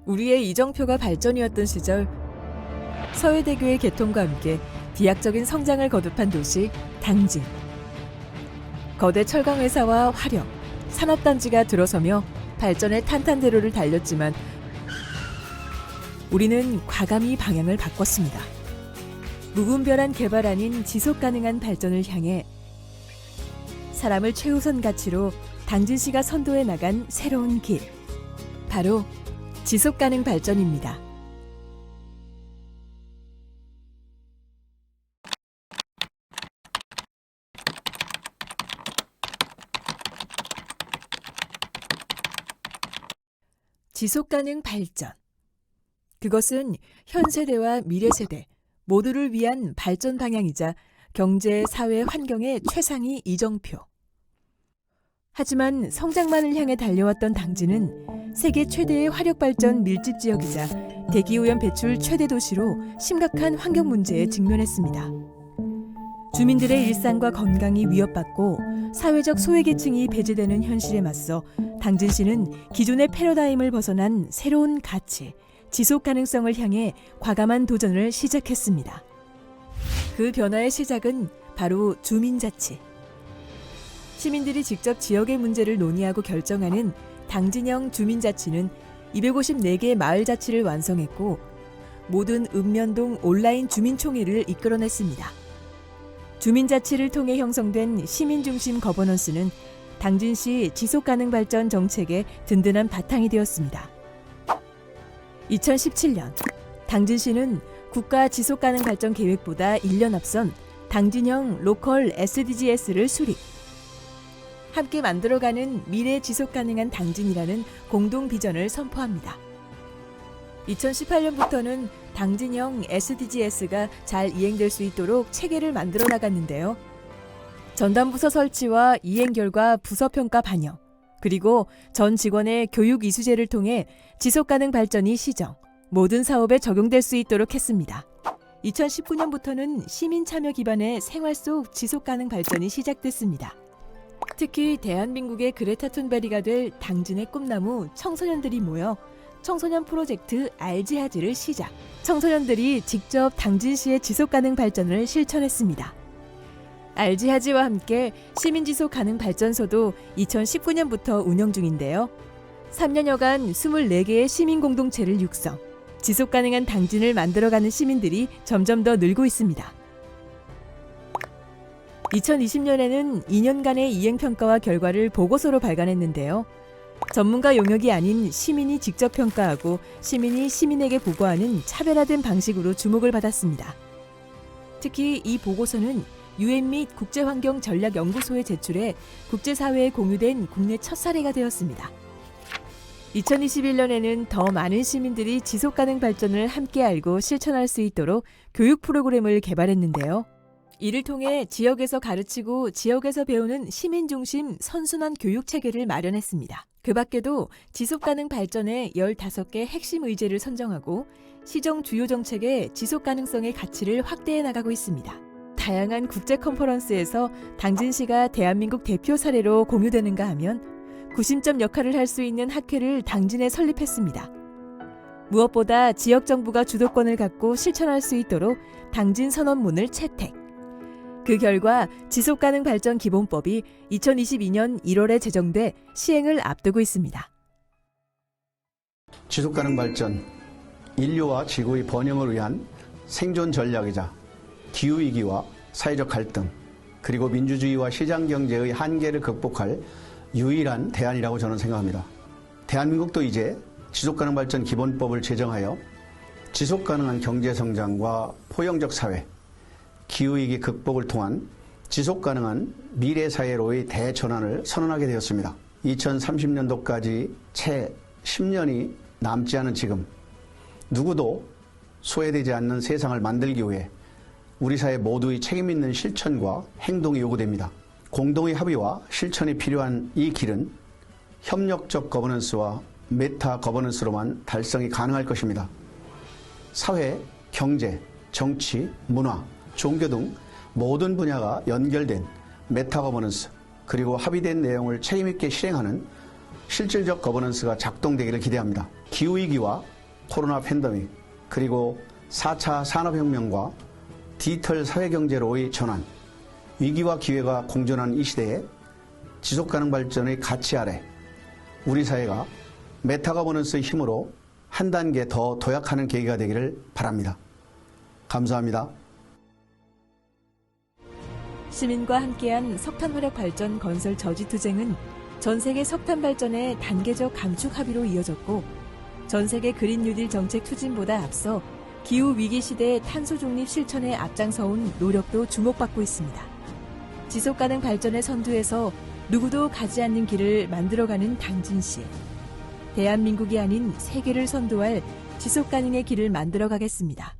우리의 이정표가 발전이었던 시절, 서해대교의 개통과 함께 비약적인 성장을 거듭한 도시 당진. 거대 철강회사와 화력, 산업단지가 들어서며 발전의 탄탄대로를 달렸지만 우리는 과감히 방향을 바꿨습니다. 무분별한 개발 아닌 지속가능한 발전을 향해 사람을 최우선 가치로 당진시가 선도해 나간 새로운 길, 바로 지속가능 발전입니다. 지속가능 발전. 그것은 현 세대와 미래 세대 모두를 위한 발전 방향이자 경제, 사회, 환경의 최상위 이정표. 하지만 성장만을 향해 달려왔던 당진은 세계 최대의 화력발전 밀집 지역이자 대기오염 배출 최대 도시로 심각한 환경 문제에 직면했습니다. 주민들의 일상과 건강이 위협받고 사회적 소외계층이 배제되는 현실에 맞서 당진시는 기존의 패러다임을 벗어난 새로운 가치, 지속 가능성을 향해 과감한 도전을 시작했습니다. 그 변화의 시작은 바로 주민자치. 시민들이 직접 지역의 문제를 논의하고 결정하는 당진형 주민자치는 254개의 마을자치를 완성했고 모든 읍면동 온라인 주민총회를 이끌어냈습니다. 주민자치를 통해 형성된 시민중심 거버넌스는 당진시 지속가능발전 정책의 든든한 바탕이 되었습니다. 2017년 당진시는 국가 지속가능발전 계획보다 1년 앞선 당진형 로컬 SDGs를 수립. 함께 만들어가는 미래 지속가능한 당진이라는 공동 비전을 선포합니다. 2018년부터는 당진형 SDGs가 잘 이행될 수 있도록 체계를 만들어 나갔는데요. 전담부서 설치와 이행 결과 부서평가 반영, 그리고 전 직원의 교육 이수제를 통해 지속가능 발전이 시정, 모든 사업에 적용될 수 있도록 했습니다. 2019년부터는 시민 참여 기반의 생활 속 지속가능 발전이 시작됐습니다. 특히 대한민국의 그레타 툰베리가 될 당진의 꿈나무 청소년들이 모여 청소년 프로젝트 알지하지를 시작. 청소년들이 직접 당진시의 지속가능 발전을 실천했습니다. 알지하지와 함께 시민지속가능 발전소도 2019년부터 운영 중인데요. 3년여간 24개의 시민공동체를 육성, 지속가능한 당진을 만들어가는 시민들이 점점 더 늘고 있습니다. 2020년에는 2년간의 이행평가와 결과를 보고서로 발간했는데요. 전문가 용역이 아닌 시민이 직접 평가하고 시민이 시민에게 보고하는 차별화된 방식으로 주목을 받았습니다. 특히 이 보고서는 UN 및 국제환경전략연구소에 제출해 국제사회에 공유된 국내 첫 사례가 되었습니다. 2021년에는 더 많은 시민들이 지속가능 발전을 함께 알고 실천할 수 있도록 교육 프로그램을 개발했는데요. 이를 통해 지역에서 가르치고 지역에서 배우는 시민 중심 선순환 교육 체계를 마련했습니다. 그 밖에도 지속가능 발전의 15개 핵심 의제를 선정하고 시정 주요 정책의 지속가능성의 가치를 확대해 나가고 있습니다. 다양한 국제 컨퍼런스에서 당진시가 대한민국 대표 사례로 공유되는가 하면 구심점 역할을 할 수 있는 학회를 당진에 설립했습니다. 무엇보다 지역 정부가 주도권을 갖고 실천할 수 있도록 당진 선언문을 채택. 그 결과 지속가능 발전 기본법이 2022년 1월에 제정돼 시행을 앞두고 있습니다. 지속가능 발전, 인류와 지구의 번영을 위한 생존 전략이자 기후위기와 사회적 갈등, 그리고 민주주의와 시장경제의 한계를 극복할 유일한 대안이라고 저는 생각합니다. 대한민국도 이제 지속가능 발전 기본법을 제정하여 지속가능한 경제성장과 포용적 사회, 기후위기 극복을 통한 지속가능한 미래사회로의 대전환을 선언하게 되었습니다. 2030년도까지 채 10년이 남지 않은 지금 누구도 소외되지 않는 세상을 만들기 위해 우리 사회 모두의 책임있는 실천과 행동이 요구됩니다. 공동의 합의와 실천이 필요한 이 길은 협력적 거버넌스와 메타 거버넌스로만 달성이 가능할 것입니다. 사회, 경제, 정치, 문화, 종교 등 모든 분야가 연결된 메타 거버넌스, 그리고 합의된 내용을 책임있게 실행하는 실질적 거버넌스가 작동되기를 기대합니다. 기후위기와 코로나 팬데믹, 그리고 4차 산업혁명과 디지털 사회경제로의 전환, 위기와 기회가 공존하는 이 시대에 지속가능 발전의 가치 아래 우리 사회가 메타거버넌스의 힘으로 한 단계 더 도약하는 계기가 되기를 바랍니다. 감사합니다. 시민과 함께한 석탄화력 발전 건설 저지투쟁은 전 세계 석탄 발전의 단계적 감축 합의로 이어졌고, 전 세계 그린 뉴딜 정책 추진보다 앞서 기후 위기 시대의 탄소 중립 실천에 앞장서온 노력도 주목받고 있습니다. 지속 가능 발전의 선두에서 누구도 가지 않는 길을 만들어가는 당진 씨. 대한민국이 아닌 세계를 선도할 지속 가능의 길을 만들어 가겠습니다.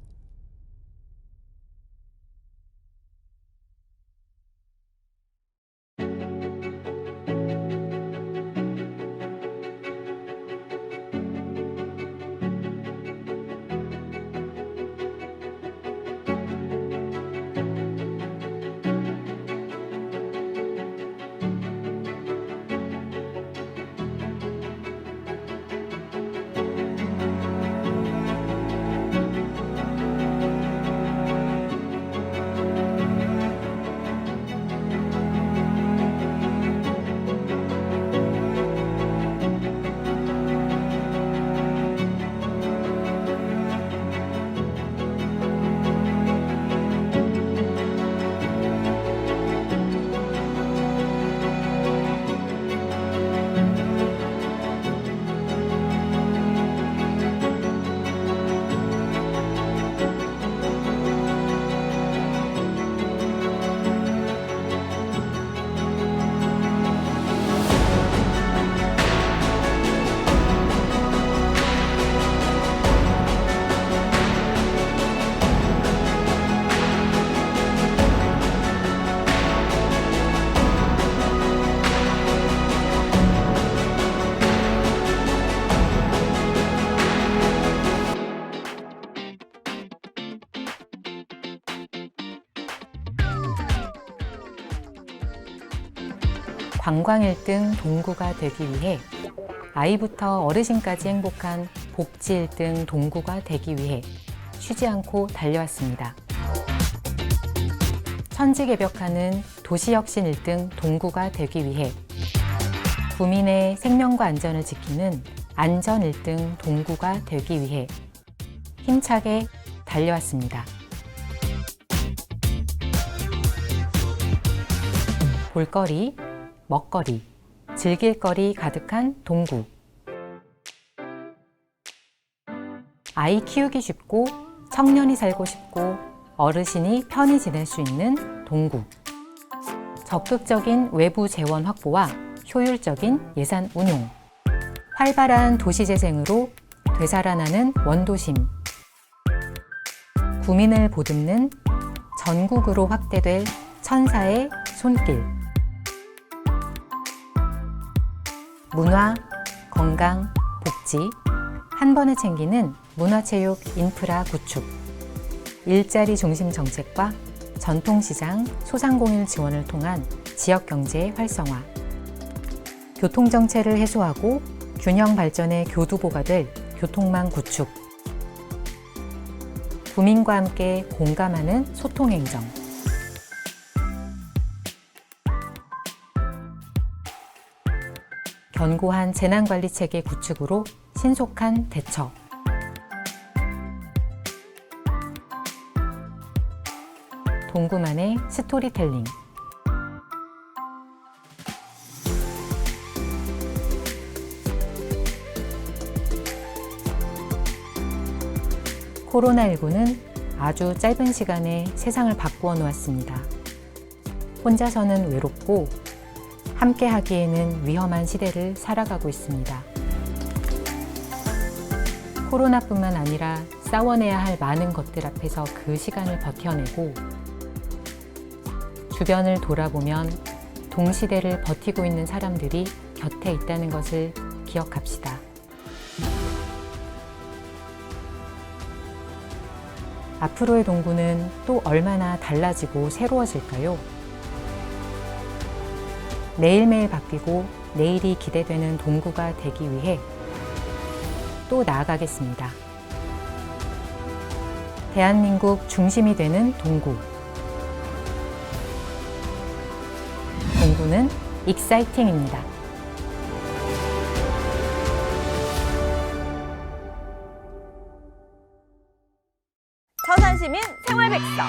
관광 1등 동구가 되기 위해, 아이부터 어르신까지 행복한 복지 1등 동구가 되기 위해 쉬지 않고 달려왔습니다. 천지개벽하는 도시혁신 1등 동구가 되기 위해 구민의 생명과 안전을 지키는 안전 1등 동구가 되기 위해 힘차게 달려왔습니다. 볼거리, 먹거리, 즐길거리 가득한 동구. 아이 키우기 쉽고 청년이 살고 싶고 어르신이 편히 지낼 수 있는 동구. 적극적인 외부 재원 확보와 효율적인 예산 운용. 활발한 도시재생으로 되살아나는 원도심. 구민을 보듬는 전국으로 확대될 천사의 손길. 문화, 건강, 복지, 한 번에 챙기는 문화체육 인프라 구축, 일자리 중심 정책과 전통시장, 소상공인 지원을 통한 지역경제 활성화, 교통정체를 해소하고 균형 발전의 교두보가 될 교통망 구축, 구민과 함께 공감하는 소통행정, 견고한 재난관리체계 구축으로 신속한 대처. 동구만의 스토리텔링. 코로나19는 아주 짧은 시간에 세상을 바꾸어 놓았습니다. 혼자서는 외롭고 함께 하기에는 위험한 시대를 살아가고 있습니다. 코로나뿐만 아니라 싸워내야 할 많은 것들 앞에서 그 시간을 버텨내고 주변을 돌아보면 동시대를 버티고 있는 사람들이 곁에 있다는 것을 기억합시다. 앞으로의 동구는 또 얼마나 달라지고 새로워질까요? 매일매일 바뀌고 내일이 기대되는 동구가 되기 위해 또 나아가겠습니다. 대한민국 중심이 되는 동구. 동구는 익사이팅입니다. 서산시민 생활백서.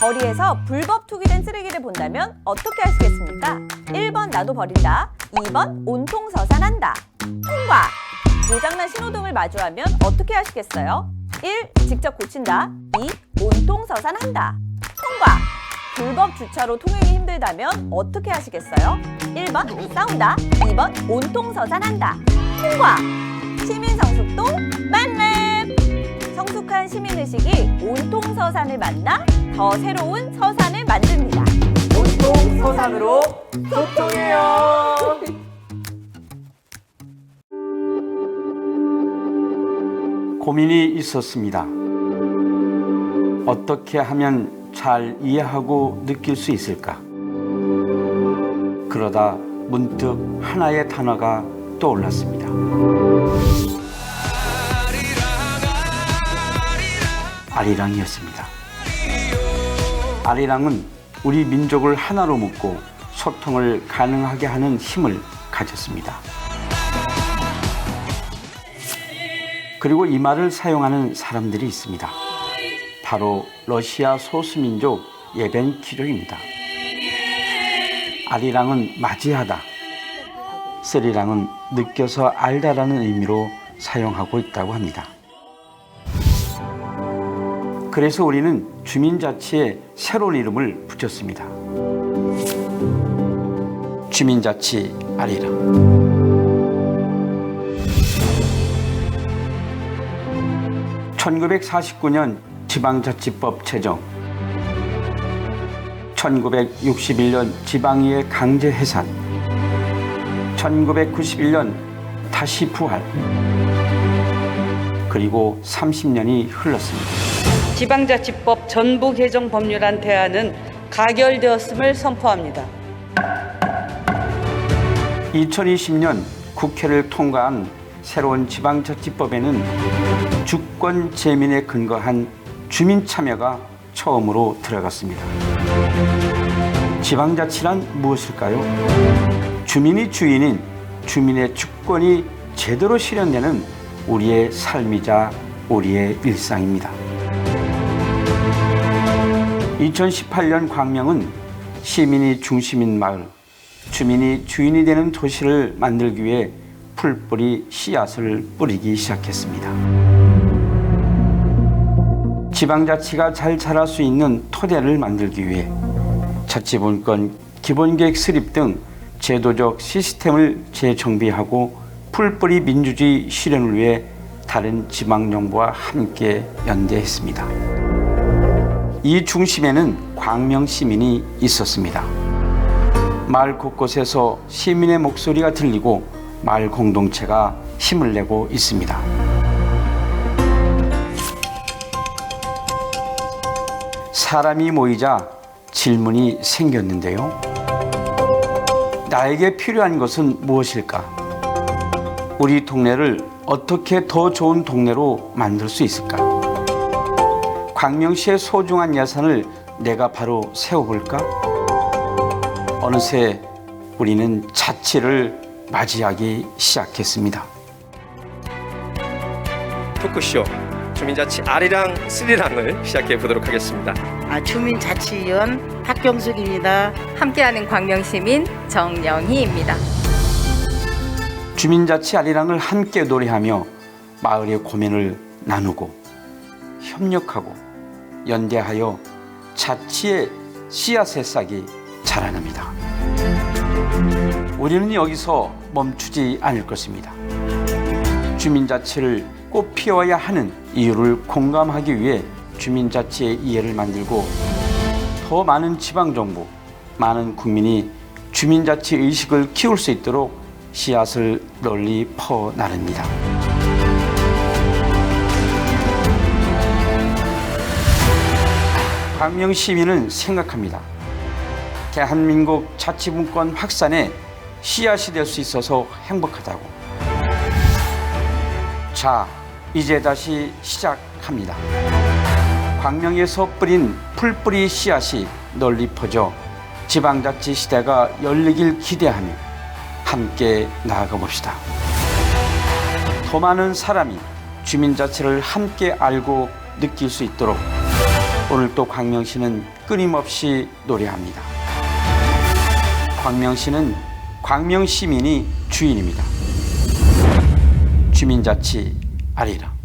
거리에서 불법 투기된 쓰레기를 본다면 어떻게 하시겠습니까? 1번 나도 버린다. 2번 온통 서산한다. 통과! 고장난 신호등을 마주하면 어떻게 하시겠어요? 1. 직접 고친다. 2. 온통 서산한다. 통과! 불법 주차로 통행이 힘들다면 어떻게 하시겠어요? 1번 싸운다. 2번 온통 서산한다. 통과! 시민 성숙도 만렙! 성숙한 시민의식이 온통 서산을 만나 더 새로운 서산을 만듭니다. 온통 서산으로 소통해요. 고민이 있었습니다. 어떻게 하면 잘 이해하고 느낄 수 있을까? 그러다 문득 하나의 단어가 떠올랐습니다. 아리랑이었습니다. 아리랑은 우리 민족을 하나로 묶고 소통을 가능하게 하는 힘을 가졌습니다. 그리고 이 말을 사용하는 사람들이 있습니다. 바로 러시아 소수민족 예벤키족입니다. 아리랑은 맞이하다, 쓰리랑은 느껴서 알다라는 의미로 사용하고 있다고 합니다. 그래서 우리는 주민자치에 새로운 이름을 붙였습니다. 주민자치 아리랑. 1949년 지방자치법 제정, 1961년 지방의회 강제 해산, 1991년 다시 부활, 그리고 30년이 흘렀습니다. 지방자치법 전부 개정 법률안 대안은 가결되었음을 선포합니다. 2020년 국회를 통과한 새로운 지방자치법에는 주권 재민에 근거한 주민 참여가 처음으로 들어갔습니다. 지방자치란 무엇일까요? 주민이 주인인 주민의 주권이 제대로 실현되는 우리의 삶이자 우리의 일상입니다. 2018년 광명은 시민이 중심인 마을, 주민이 주인이 되는 도시를 만들기 위해 풀뿌리 씨앗을 뿌리기 시작했습니다. 지방자치가 잘 자랄 수 있는 토대를 만들기 위해 자치분권, 기본계획 수립 등 제도적 시스템을 재정비하고 풀뿌리 민주주의 실현을 위해 다른 지방정부와 함께 연대했습니다. 이 중심에는 광명 시민이 있었습니다. 마을 곳곳에서 시민의 목소리가 들리고 마을 공동체가 힘을 내고 있습니다. 사람이 모이자 질문이 생겼는데요. 나에게 필요한 것은 무엇일까? 우리 동네를 어떻게 더 좋은 동네로 만들 수 있을까? 광명시의 소중한 예산을 내가 바로 세워볼까? 어느새 우리는 자치를 맞이하기 시작했습니다. 토크쇼 주민자치 아리랑 스리랑을 시작해 보도록 하겠습니다. 주민자치위원 박경숙입니다. 함께하는 광명시민 정영희입니다. 주민자치 아리랑을 함께 노래하며 마을의 고민을 나누고 협력하고 연대하여 자치의 씨앗의 싹이 자라납니다. 우리는 여기서 멈추지 않을 것입니다. 주민자치를 꽃 피워야 하는 이유를 공감하기 위해 주민자치의 이해를 만들고 더 많은 지방정부, 많은 국민이 주민자치 의식을 키울 수 있도록 씨앗을 널리 퍼나릅니다. 광명 시민은 생각합니다. 대한민국 자치분권 확산에 씨앗이 될 수 있어서 행복하다고. 자, 이제 다시 시작합니다. 광명에서 뿌린 풀뿌리 씨앗이 널리 퍼져 지방자치 시대가 열리길 기대하며 함께 나아가 봅시다. 더 많은 사람이 주민자치를 함께 알고 느낄 수 있도록 오늘 또 광명시는 끊임없이 노래합니다. 광명시는 광명시민이 주인입니다. 주민자치 아리랑.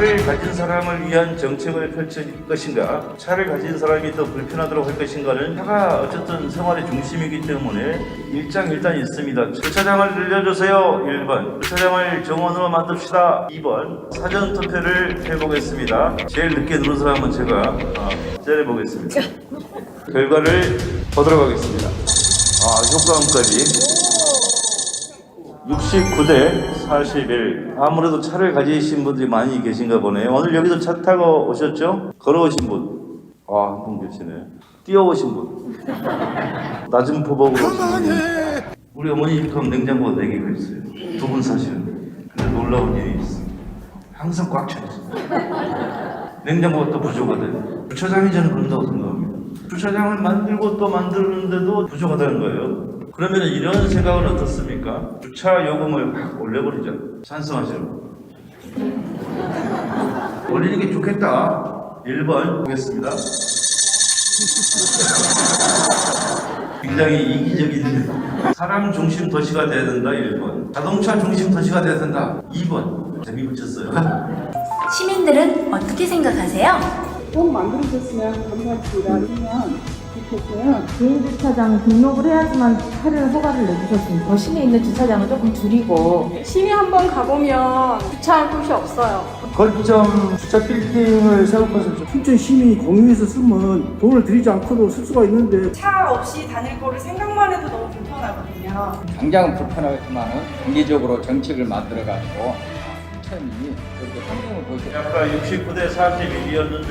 차를 가진 사람을 위한 정책을 펼칠 것인가, 차를 가진 사람이 더 불편하도록 할 것인가는 차가 어쨌든 생활의 중심이기 때문에 일장일단이 있습니다. 주차장을 늘려주세요. 1번. 주차장을 정원으로 만듭시다. 2번. 사전투표를 해보겠습니다. 제일 늦게 누른 사람은 제가 째려보겠습니다. 결과를 보도록 하겠습니다. 효과음까지 69대 41. 아무래도 차를 가지신 분들이 많이 계신가 보네요. 오늘 여기서 차 타고 오셨죠? 걸어오신 분. 한 분 계시네. 뛰어오신 분. 낮은 포복으로 오신 분. 우리 어머니 집 가면 냉장고가 4개가 있어요. 두 분 사시는. 근데 놀라운 일이 있어. 항상 꽉 차 있어. 냉장고가 또 부족하대요. 주차장이 저는 그런다고 생각합니다. 주차장을 만들고 또 만드는데도 부족하다는 거예요. 그러면 이런 생각은 어떻습니까? 주차 요금을 확 올려버리자. 찬성하시는 분. 올리는 게 좋겠다. 1번 보겠습니다. 굉장히 이기적인 사람 중심 도시가 돼야 된다. 1번. 자동차 중심 도시가 돼야 된다. 2번. 재미 붙였어요. 시민들은 어떻게 생각하세요? 꼭 만들어줬으면 감사합니다. 아니면 좋겠어요. 개인 주차장 등록을 해야지만 차를 허가를 내주셨으니까 더 시내에 있는 주차장은 조금 줄이고 시내 한번 가보면 주차할 곳이 없어요. 거점 주차 빌딩을 생각해서 춘천 시민이 공유해서 쓰면 돈을 들이지 않고도 쓸 수가 있는데 차 없이 다닐 거를 생각만 해도 너무 불편하거든요. 당장은 불편하겠지만은 단기적으로 정책을 만들어가지고 춘천이 그렇게 환경을 보시고 아까 69대 41이었는데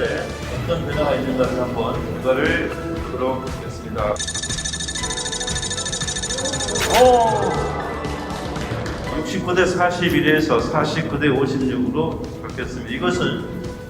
어떤 변화가 있는가를 한번 결과를 보도록 하겠습니다. 69대 41에서 49대 56으로 바뀌었습니다. 이것은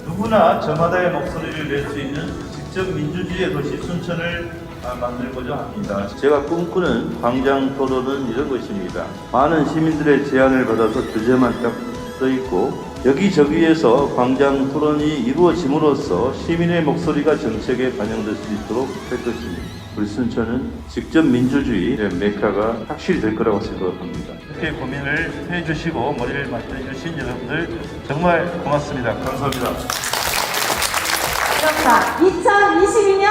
누구나 저마다의 목소리를 낼 수 있는 직접 민주주의의 도시 순천을 만들고자 합니다. 제가 꿈꾸는 광장 토론은 이런 것입니다. 많은 시민들의 제안을 받아서 주제만 딱 써 있고 여기저기에서 광장 토론이 이루어짐으로써 시민의 목소리가 정책에 반영될 수 있도록 할 것입니다. 우리 순천은 직접 민주주의의 메카가 확실히 될 거라고 생각합니다. 이렇게 고민을 해주시고 머리를 맞춰주신 여러분들 정말 고맙습니다. 감사합니다. 자, 2022년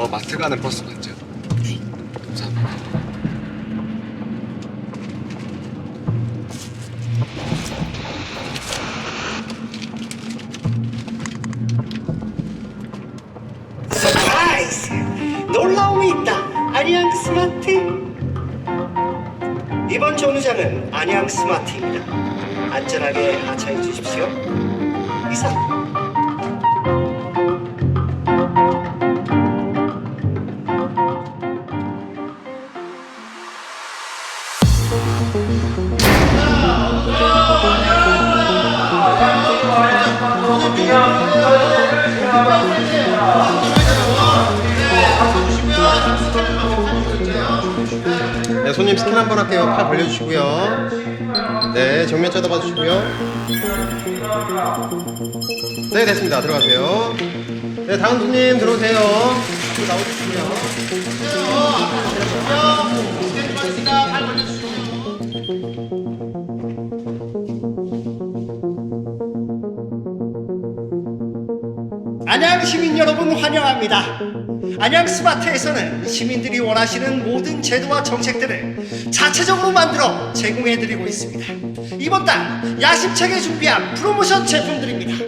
출발해서 마트 가는 버스 맞죠? 네. 감사합니다. 서프라이즈! 놀라움이 있다. 안양 스마트. 이번 정류장은 안양 스마트입니다. 안전하게 하차해 주십시오. 이상. 네, 손님 스캔 한번 할게요. 팔 벌려주시고요. 네, 정면 쳐다봐 주시고요. 네, 됐습니다. 들어가세요. 네, 다음 손님 들어오세요. 앞으로 나오시고요. 스캔 받습니다. 팔 벌려주시고. 안양 시민 여러분 환영합니다. 안양 스마트에서는 시민들이 원하시는 모든 제도와 정책들을 자체적으로 만들어 제공해드리고 있습니다. 이번 달 야심차게 준비한 프로모션 제품들입니다.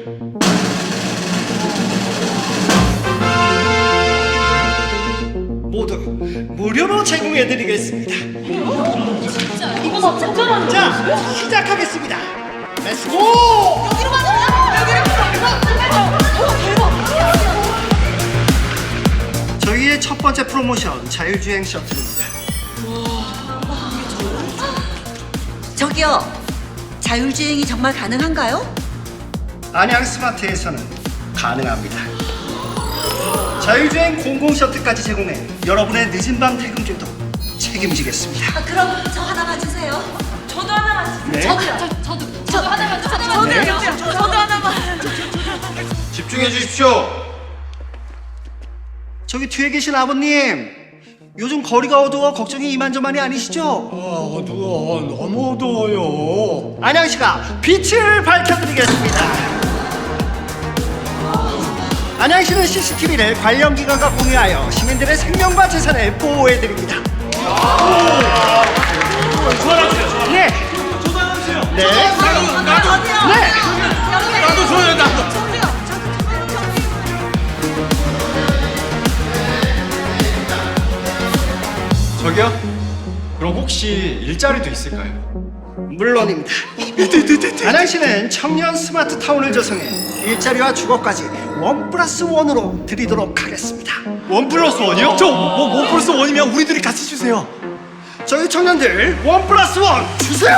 모두 무료로 제공해드리겠습니다. 진짜 이거 진짜 자, 시작하겠습니다. 렛츠고! 여기로 가자. 대박. 저희의 첫 번째 프로모션 자율주행 셔틀입니다. 저기요, 자율주행이 정말 가능한가요? 안양 스마트에서는 가능합니다. 자율주행 공공 셔틀까지 제공해 여러분의 늦은 밤 퇴근길도 책임지겠습니다. 그럼 저 하나만 주세요. 저도 하나만 주세요. 네. 저도 하나만 주세요. 저도 하나만. 집중해 주십시오. 저기 뒤에 계신 아버님, 요즘 거리가 어두워 걱정이 이만저만이 아니시죠? 어두워. 너무 어두워요. 안양시가 빛을 밝혀드리겠습니다. 안양시는 CCTV를 관련 기관과 공유하여 시민들의 생명과 재산을 보호해드립니다. 좋아하세요. 네. 저도 하나 주세요. 네. 나도. 네. 나도 줘요. 나도. 저기요? 그럼 혹시 일자리도 있을까요? 물론입니다. 안양시는 청년 스마트 타운을 조성해 일자리와 주거까지 1+1으로 드리도록 하겠습니다. 1+1이요? 저 1+1이면 우리들이 같이 주세요. 저희 청년들 1+1 주세요!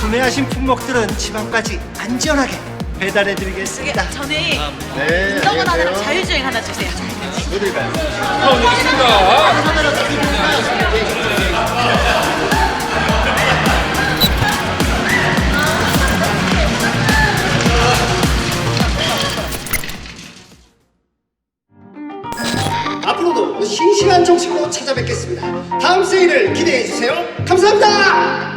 구매하신 품목들은 지방까지 안전하게 배달해드리겠습니다. 저는 네, 운동은 하나랑 자율주행 하나 주세요. 어딜 가요? 앞으로도 싱싱한 정책으로 찾아뵙겠습니다. 다음 세일을 기대해주세요. 감사합니다.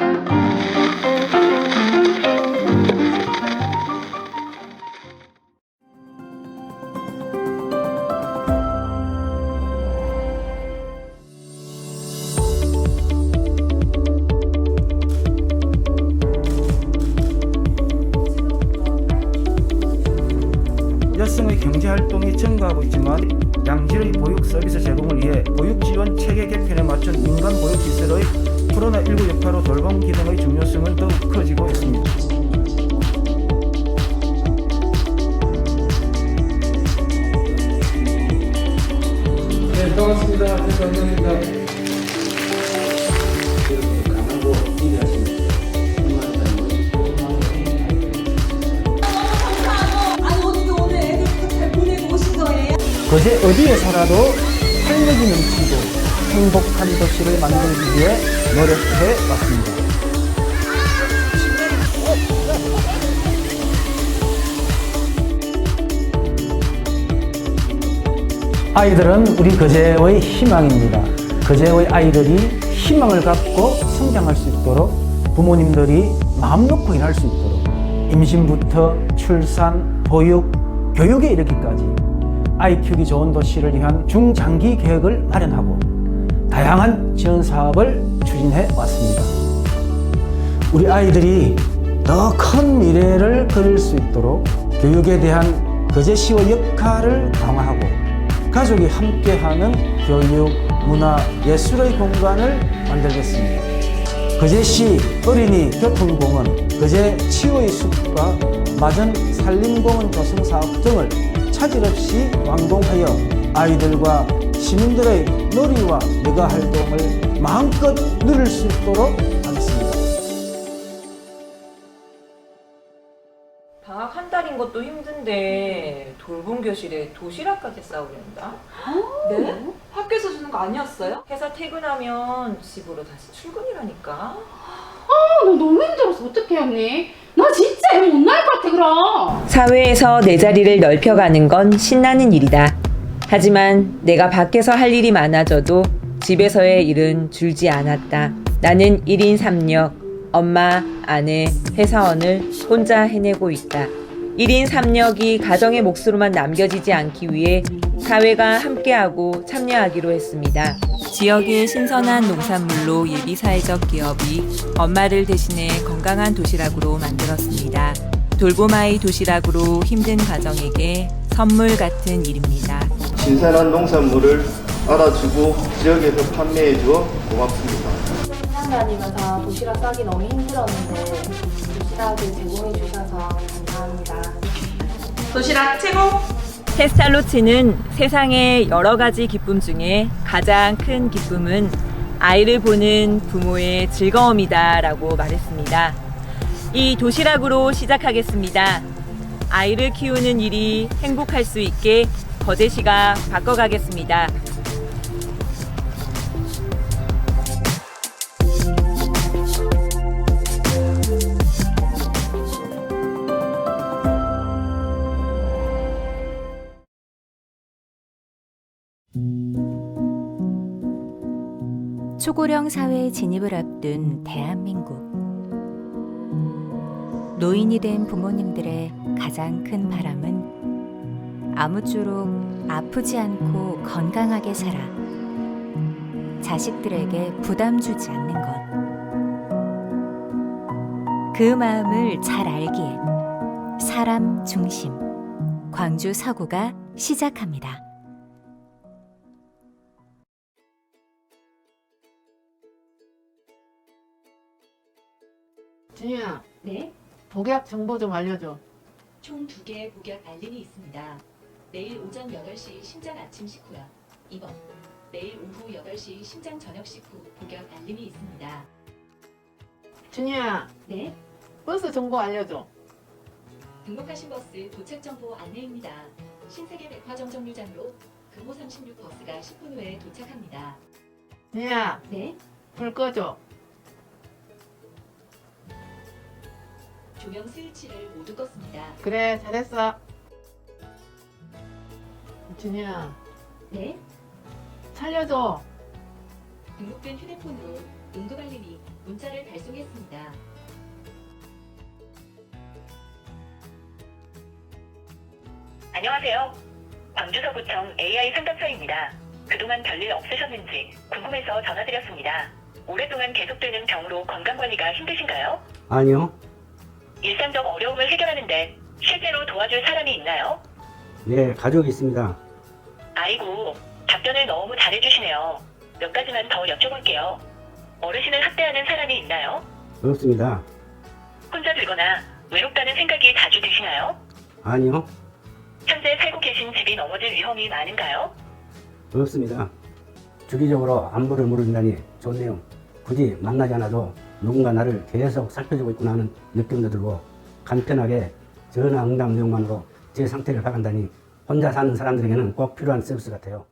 여성의 경제활동이 증가하고 있지만 양질의 보육 서비스 제공을 위해 보육 지원 체계 개편에 맞춘 민간 보육시설의 코로나19 여파로 돌봄 기능의 중요성은 더욱 커지고 있습니다. 네, 반갑습니다. 감사합니다. 거제 어디에 살아도 활력이 넘치고 행복한 도시를 만들기 위해 노력해 왔습니다. 아이들은 우리 거제의 희망입니다. 거제의 아이들이 희망을 갖고 성장할 수 있도록 부모님들이 마음 놓고 일할 수 있도록 임신부터 출산, 보육, 교육에 이르기까지 아이 키우기 좋은 도시를 위한 중장기 계획을 마련하고 다양한 지원 사업을 추진해 왔습니다. 우리 아이들이 더 큰 미래를 그릴 수 있도록 교육에 대한 거제시의 역할을 강화하고 가족이 함께하는 교육, 문화, 예술의 공간을 만들겠습니다. 거제시 어린이 교통공원, 거제 치유의 숲과 마전 산림공원 조성 사업 등을 차질 없이 완공하여 아이들과 시민들의 놀이와 여가 활동을 마음껏 누릴 수 있도록 하겠습니다. 방학 한 달인 것도 힘든데 돌봄 교실에 도시락까지 싸우려는다? 네? 학교에서 주는 거 아니었어요? 회사 퇴근하면 집으로 다시 출근이라니까. 나 너무 힘들어서 어떡해 언니. 나 진짜 애 못 나을 것 같아 그럼. 사회에서 내 자리를 넓혀가는 건 신나는 일이다. 하지만 내가 밖에서 할 일이 많아져도 집에서의 일은 줄지 않았다. 나는 1인 3역, 엄마, 아내, 회사원을 혼자 해내고 있다. 1인 3역이 가정의 몫으로만 남겨지지 않기 위해 사회가 함께하고 참여하기로 했습니다. 지역의 신선한 농산물로 예비사회적 기업이 엄마를 대신해 건강한 도시락으로 만들었습니다. 돌봄아이 도시락으로 힘든 가정에게 선물 같은 일입니다. 신선한 농산물을 알아주고 지역에서 판매해줘 고맙습니다. 회사 다니면서 도시락 싸기 너무 힘들었는데 도시락을 제공해 주셔서 감사합니다. 도시락 최고! 페스탈로치는 세상의 여러 가지 기쁨 중에 가장 큰 기쁨은 아이를 보는 부모의 즐거움이다 라고 말했습니다. 이 도시락으로 시작하겠습니다. 아이를 키우는 일이 행복할 수 있게 거제시가 바꿔가겠습니다. 초고령 사회에 진입을 앞둔 대한민국. 노인이 된 부모님들의 가장 큰 바람은 아무쪼록 아프지 않고 건강하게 살아 자식들에게 부담 주지 않는 것. 그 마음을 잘 알기에 사람 중심 광주 서구가 시작합니다. 준이야. 네? 복약 정보 좀 알려줘. 총 2개의 복약 알림이 있습니다. 내일 오전 8시 심장 아침 식후와 2번 내일 오후 8시 심장 저녁 식후 복약 알림이 있습니다. 준이야. 네? 버스 정보 알려줘. 등록하신 버스 도착 정보 안내입니다. 신세계 백화점 정류장으로 금호 36 버스가 10분 후에 도착합니다. 준이야. 네? 불 꺼줘. 조명 스위치를 모두 껐습니다. 그래, 잘했어. 준이야. 네? 살려줘. 등록된 휴대폰으로 응급 알림이 문자를 발송했습니다. 안녕하세요. 광주서구청 AI 상담사입니다. 그동안 별일 없으셨는지 궁금해서 전화드렸습니다. 오랫동안 계속되는 병으로 건강관리가 힘드신가요? 아니요. 일상적 어려움을 해결하는데 실제로 도와줄 사람이 있나요? 네, 가족이 있습니다. 아이고, 답변을 너무 잘해주시네요. 몇 가지만 더 여쭤볼게요. 어르신을 학대하는 사람이 있나요? 없습니다. 혼자 들거나 외롭다는 생각이 자주 드시나요? 아니요. 현재 살고 계신 집이 넘어질 위험이 많은가요? 없습니다. 주기적으로 안부를 물어준다니 좋네요. 굳이 만나지 않아도 누군가 나를 계속 살펴주고 있구나 하는 느낌도 들고 간편하게 전화 응답 내용만으로 제 상태를 파악한다니 혼자 사는 사람들에게는 꼭 필요한 서비스 같아요.